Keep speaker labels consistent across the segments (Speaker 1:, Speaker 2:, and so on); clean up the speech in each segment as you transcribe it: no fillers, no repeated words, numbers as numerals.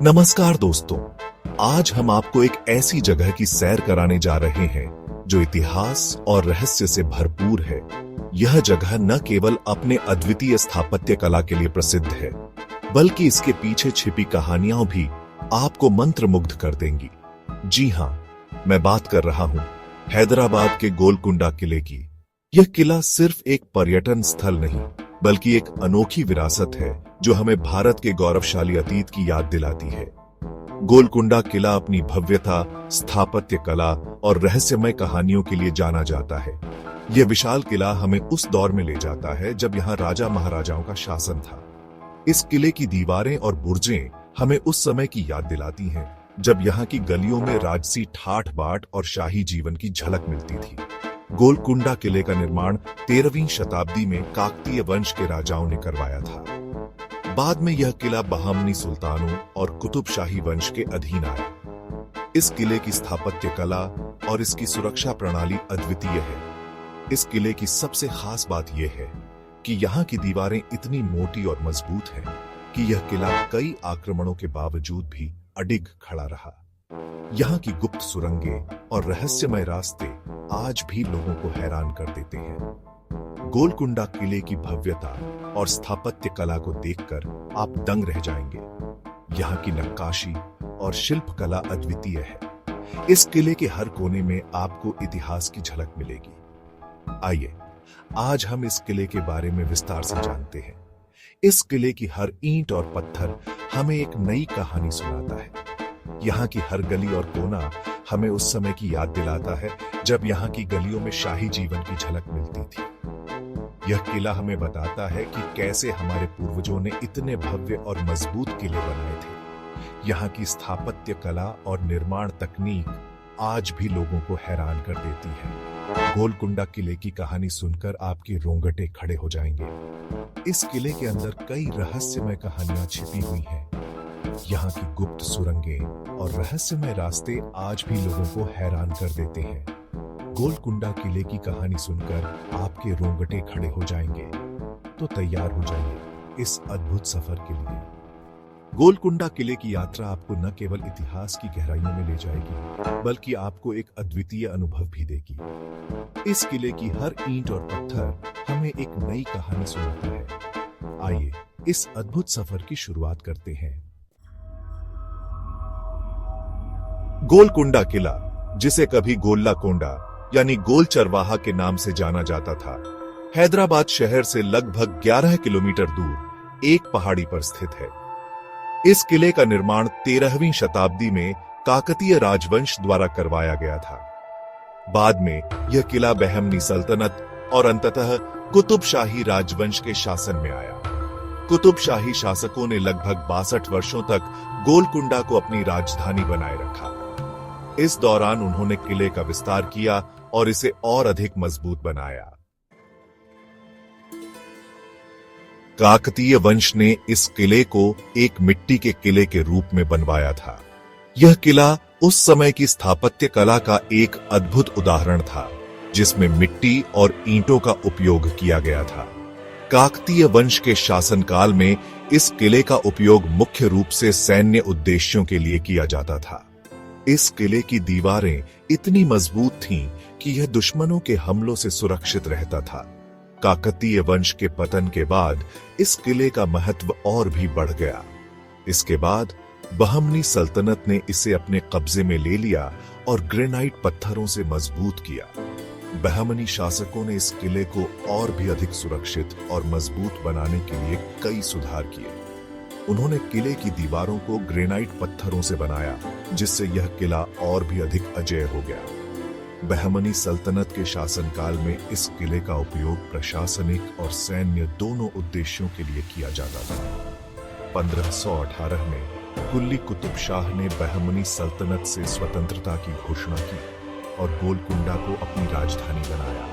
Speaker 1: नमस्कार दोस्तों, आज हम आपको एक ऐसी जगह की सैर कराने जा रहे हैं जो इतिहास और रहस्य से भरपूर है। यह जगह न केवल अपने अद्वितीय स्थापत्य कला के लिए प्रसिद्ध है, बल्कि इसके पीछे छिपी कहानियां भी आपको मंत्रमुग्ध कर देंगी। जी हां, मैं बात कर रहा हूं हैदराबाद के गोलकुंडा किले की। यह किला सिर्फ एक पर्यटन स्थल नहीं, बल्कि एक अनोखी विरासत है जो हमें भारत के गौरवशाली अतीत की याद दिलाती है। गोलकुंडा किला अपनी भव्यता, स्थापत्य कला और रहस्यमय कहानियों के लिए जाना जाता है। यह विशाल किला हमें उस दौर में ले जाता है जब यहाँ राजा महाराजाओं का शासन था। इस किले की दीवारें और बुर्जें हमें उस समय की याद दिलाती हैं जब यहाँ की गलियों में राजसी ठाठ बाट और शाही जीवन की झलक मिलती थी। गोलकुंडा किले का निर्माण 13वीं शताब्दी में काकतीय वंश के राजाओं ने करवाया था। बाद में यह किला बहमनी सुल्तानों और कुतुबशाही वंश के अधीन आया। इस किले की स्थापत्य कला और इसकी सुरक्षा प्रणाली अद्वितीय है। इस किले की सबसे खास बात यह है कि यहाँ की दीवारें इतनी मोटी और मजबूत हैं कि यह किला कई आक्रमणों के बावजूद भी अडिग खड़ा रहा। यहाँ की गुप्त सुरंगें और रहस्यमय रास्ते आज भी लोगों को हैरान कर देते हैं। गोलकुंडा किले की भव्यता और स्थापत्य कला को देखकर आप दंग रह जाएंगे। यहाँ की नक्काशी और शिल्पकला अद्वितीय है। इस किले के हर कोने में आपको इतिहास की झलक मिलेगी। आइए, आज हम इस किले के बारे में विस्तार से जानते हैं। इस किले की हर ईंट और पत्थर हमें एक नई कहानी सुनाता है। यहाँ की हर गली और कोना हमें उस समय की याद दिलाता है जब यहाँ की गलियों में शाही जीवन की झलक मिलती थी। यह किला हमें बताता है कि कैसे हमारे पूर्वजों ने इतने भव्य और मजबूत किले बनाए थे। यहाँ की स्थापत्य कला और निर्माण तकनीक आज भी लोगों को हैरान कर देती है। गोलकुंडा किले की कहानी सुनकर आपके रोंगटे खड़े हो जाएंगे। इस किले के अंदर कई रहस्यमय कहानियां छिपी हुई हैं। यहाँ की गुप्त सुरंगें और रहस्यमय रास्ते आज भी लोगों को हैरान कर देते हैं। गोलकुंडा किले की कहानी सुनकर आपके रोंगटे खड़े हो जाएंगे, तो तैयार हो जाइए इस अद्भुत सफर के लिए। गोलकुंडा किले की यात्रा आपको न केवल इतिहास की गहराइयों में ले जाएगी, बल्कि आपको एक अद्वितीय अनुभव भी देगी। इस किले की हर ईंट और पत्थर हमें एक नई कहानी सुनाता है। आइए, इस अद्भुत सफर की शुरुआत करते हैं। गोलकुंडा किला, जिसे कभी गोल्ला कोंडा यानी गोल चरवाहा के नाम से जाना जाता था, हैदराबाद शहर से लगभग 11 किलोमीटर दूर एक पहाड़ी पर स्थित है। इस किले का निर्माण 13वीं शताब्दी में काकतीय राजवंश द्वारा करवाया गया था। बाद में यह किला बहमनी सल्तनत और अंततः कुतुबशाही राजवंश के शासन में आया। कुतुबशाही शासकों ने लगभग 62 वर्षों तक गोलकुंडा को अपनी राजधानी बनाए रखा। इस दौरान उन्होंने किले का विस्तार किया और इसे और अधिक मजबूत बनाया। काकतीय वंश ने इस किले को एक मिट्टी के किले के रूप में बनवाया था। यह किला उस समय की स्थापत्य कला का एक अद्भुत उदाहरण था, जिसमें मिट्टी और ईंटों का उपयोग किया गया था। काकतीय वंश के शासनकाल में इस किले का उपयोग मुख्य रूप से सैन्य उद्देश्यों के लिए किया जाता था। इस किले की दीवारें इतनी मजबूत थीं कि यह दुश्मनों के हमलों से सुरक्षित रहता था। काकतीय वंश के पतन के बाद इस किले का महत्व और भी बढ़ गया। इसके बाद बहमनी सल्तनत ने इसे अपने कब्जे में ले लिया और ग्रेनाइट पत्थरों से मजबूत किया। बहमनी शासकों ने इस किले को और भी अधिक सुरक्षित और मजबूत बनाने के लिए कई सुधार किए। उन्होंने किले की दीवारों को ग्रेनाइट पत्थरों से बनाया, जिससे यह किला और भी अधिक अजेय हो गया। बहमनी सल्तनत के शासनकाल में इस किले का उपयोग प्रशासनिक और सैन्य दोनों उद्देश्यों के लिए किया जाता था। 1518 में कुल्ली कुतुब शाह ने बहमनी सल्तनत से स्वतंत्रता की घोषणा की और गोलकुंडा को अपनी राजधानी बनाया।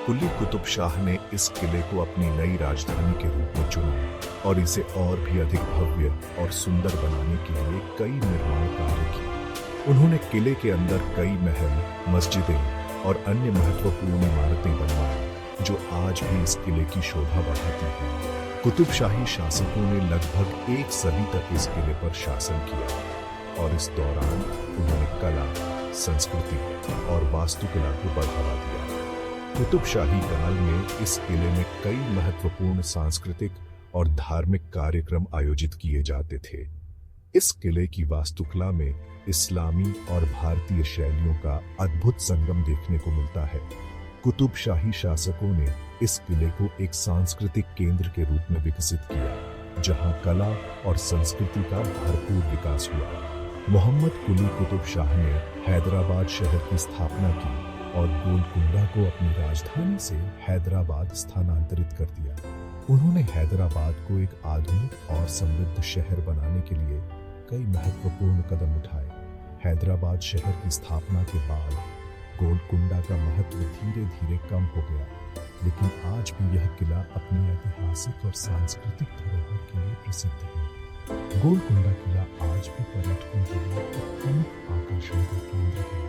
Speaker 1: कुल्ली कुतुब शाह ने इस किले को अपनी नई राजधानी के रूप में चुना और इसे और भी अधिक भव्य और सुंदर बनाने के लिए कई निर्माण कार्य किए। उन्होंने किले के अंदर कई महल, मस्जिदें और अन्य महत्वपूर्ण इमारतें बनवाई, जो आज भी इस किले की शोभा बढ़ाती हैं। कुतुबशाही शासकों ने लगभग एक सदी तक इस किले पर शासन किया और इस दौरान उन्होंने कला, संस्कृति और वास्तुकला को बढ़ावा दिया। कुतुबशाही काल में इस किले में कई महत्वपूर्ण सांस्कृतिक और धार्मिक कार्यक्रम आयोजित किए जाते थे। इस किले की वास्तुकला में इस्लामी और भारतीय शैलियों का अद्भुत संगम देखने को मिलता है। कुतुबशाही शासकों ने इस किले को एक सांस्कृतिक केंद्र के रूप में विकसित किया, जहां कला और संस्कृति का भरपूर विकास हुआ। मोहम्मद कुली कुतुब शाह ने हैदराबाद शहर की स्थापना की और गोलकुंडा को अपनी राजधानी से हैदराबाद स्थानांतरित कर दिया। उन्होंने हैदराबाद को एक आधुनिक और समृद्ध शहर बनाने के लिए कई महत्वपूर्ण कदम उठाए। हैदराबाद शहर की स्थापना के बाद गोलकुंडा का महत्व धीरे धीरे कम हो गया, लेकिन आज भी यह किला अपनी ऐतिहासिक और सांस्कृतिक धरोहर के लिए प्रसिद्ध है। गोलकुंडा किला आज भी पर्यटकों के लिए एक प्रमुख आकर्षण का केंद्र है,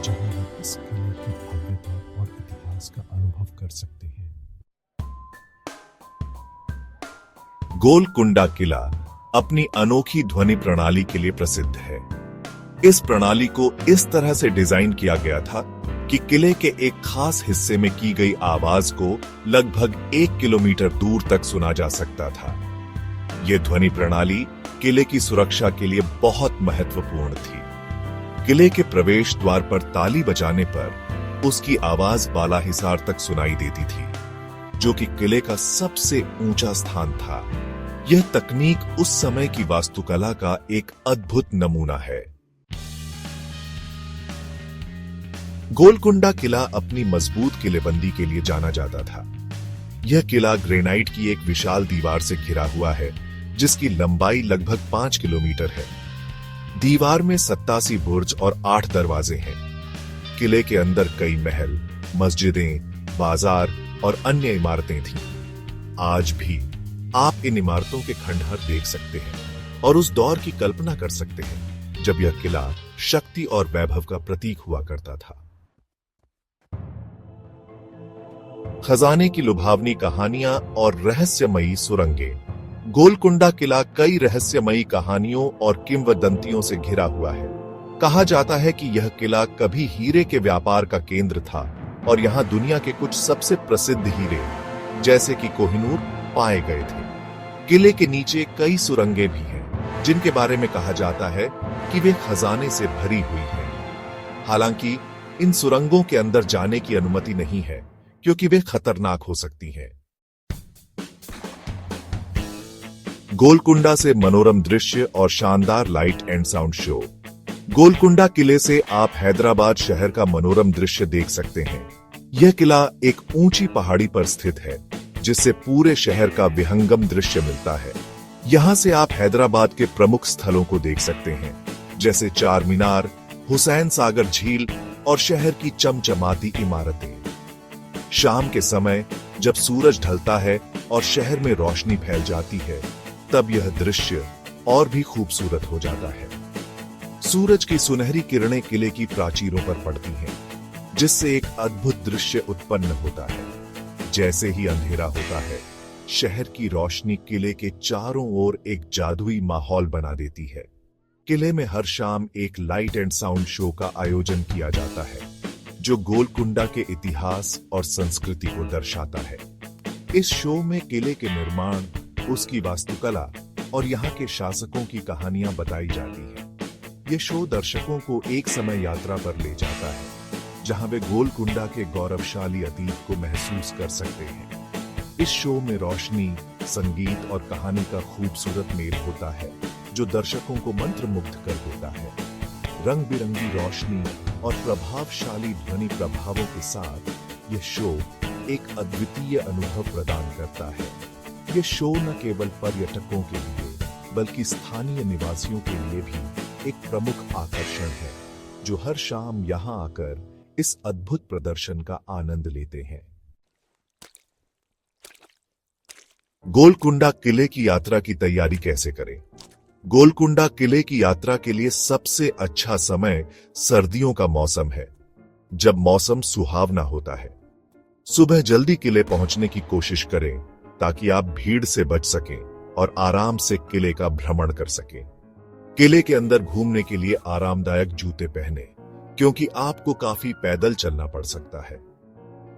Speaker 1: जहां वे इस किले की भव्यता और इतिहास का अनुभव कर सकते हैं। गोलकुंडा किला अपनी अनोखी ध्वनि प्रणाली के लिए प्रसिद्ध है। इस प्रणाली को इस तरह से डिजाइन किया गया था कि किले के एक खास हिस्से में की गई आवाज को लगभग 1 किलोमीटर दूर तक सुना जा सकता था। यह ध्वनि प्रणाली किले की सुरक्षा के लिए बहुत महत्वपूर्ण थी। किले के प्रवेश द्वार पर ताली बजाने पर उसकी आवाज बालाहिसार तक सुनाई देती थी, जो कि किले का सबसे ऊंचा स्थान था। यह तकनीक उस समय की वास्तुकला का एक अद्भुत नमूना है। गोलकुंडा किला अपनी मजबूत किलेबंदी के लिए जाना जाता था। यह किला ग्रेनाइट की एक विशाल दीवार से घिरा हुआ है, जिसकी लंबाई लगभग 5 किलोमीटर है। दीवार में 87 बुर्ज और 8 दरवाजे हैं। किले के अंदर कई महल, मस्जिदें, बाजार और अन्य इमारतें थीं। आज भी आप इन इमारतों के खंडहर देख सकते हैं और उस दौर की कल्पना कर सकते हैं जब यह किला शक्ति और वैभव का प्रतीक हुआ करता था। खजाने की लुभावनी कहानियां और रहस्यमयी सुरंगें। गोलकुंडा किला कई रहस्यमयी कहानियों और किंवदंतियों से घिरा हुआ है। कहा जाता है कि यह किला कभी हीरे के व्यापार का केंद्र था और यहां दुनिया के कुछ सबसे प्रसिद्ध हीरे, जैसे कि कोहिनूर, पाए गए थे। किले के नीचे कई सुरंगें भी हैं, जिनके बारे में कहा जाता है कि वे खजाने से भरी हुई हैं। हालांकि इन सुरंगों के अंदर जाने की अनुमति नहीं है, क्योंकि वे खतरनाक हो सकती हैं। गोलकुंडा से मनोरम दृश्य और शानदार light and sound show. Golconda किले से आप हैदराबाद शहर का मनोरम दृश्य देख सकते हैं। यह किला एक ऊंची पहाड़ी पर स्थित है, जिससे पूरे शहर का विहंगम दृश्य मिलता है। यहां से आप हैदराबाद के प्रमुख स्थलों को देख सकते हैं, जैसे चार मीनार, हुसैन सागर झील और शहर की चमचमाती इमारतें। शाम के समय जब सूरज ढलता है और शहर में रोशनी फैल जाती है, तब यह दृश्य और भी खूबसूरत हो जाता है। सूरज की सुनहरी किरणें किले की प्राचीरों पर पड़ती हैं, जिससे एक अद्भुत दृश्य उत्पन्न होता है। जैसे ही अंधेरा होता है, शहर की रोशनी किले के चारों ओर एक जादुई माहौल बना देती है। किले में हर शाम एक लाइट एंड साउंड शो का आयोजन किया जाता है, जो गोलकुंडा के इतिहास और संस्कृति को दर्शाता है। इस शो में किले के निर्माण, उसकी वास्तुकला और यहाँ के शासकों की कहानियां बताई जाती हैं। ये शो दर्शकों को एक समय यात्रा पर ले जाता है, जहां वे गोलकुंडा के गौरवशाली अतीत को महसूस कर सकते हैं। इस शो में रोशनी, संगीत और कहानी का खूबसूरत मेल होता है, जो दर्शकों को मंत्रमुग्ध कर देता है। रंग बिरंगी रोशनी और प्रभावशाली ध्वनि प्रभावों के साथ यह शो एक अद्वितीय अनुभव प्रदान करता है। यह शो न केवल पर्यटकों के लिए, बल्कि स्थानीय निवासियों के लिए भी एक प्रमुख आकर्षण है, जो हर शाम यहां आकर इस अद्भुत प्रदर्शन का आनंद लेते हैं। गोलकुंडा किले की यात्रा की तैयारी कैसे करें? गोलकुंडा किले की यात्रा के लिए सबसे अच्छा समय सर्दियों का मौसम है, जब मौसम सुहावना होता है। सुबह जल्दी किले पहुंचने की कोशिश करें ताकि आप भीड़ से बच सकें और आराम से किले का भ्रमण कर सकें। किले के अंदर घूमने के लिए आरामदायक जूते पहने, क्योंकि आपको काफी पैदल चलना पड़ सकता है।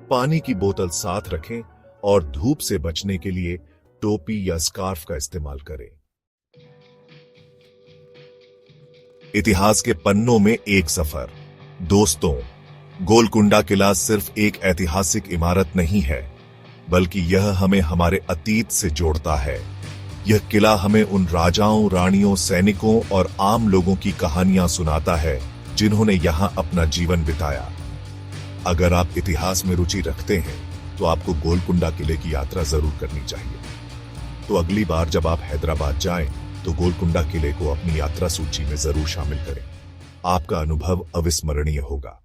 Speaker 1: पानी की बोतल साथ रखें और धूप से बचने के लिए टोपी या स्कार्फ का इस्तेमाल करें। इतिहास के पन्नों में एक सफर। दोस्तों, गोलकुंडा किला सिर्फ एक ऐतिहासिक इमारत नहीं है, बल्कि यह हमें हमारे अतीत से जोड़ता है। यह किला हमें उन राजाओं, रानियों, सैनिकों और आम लोगों की कहानियां सुनाता है जिन्होंने यहां अपना जीवन बिताया। अगर आप इतिहास में रुचि रखते हैं तो आपको गोलकुंडा किले की यात्रा जरूर करनी चाहिए। तो अगली बार जब आप हैदराबाद जाएं तो गोलकुंडा किले को अपनी यात्रा सूची में जरूर शामिल करें। आपका अनुभव अविस्मरणीय होगा।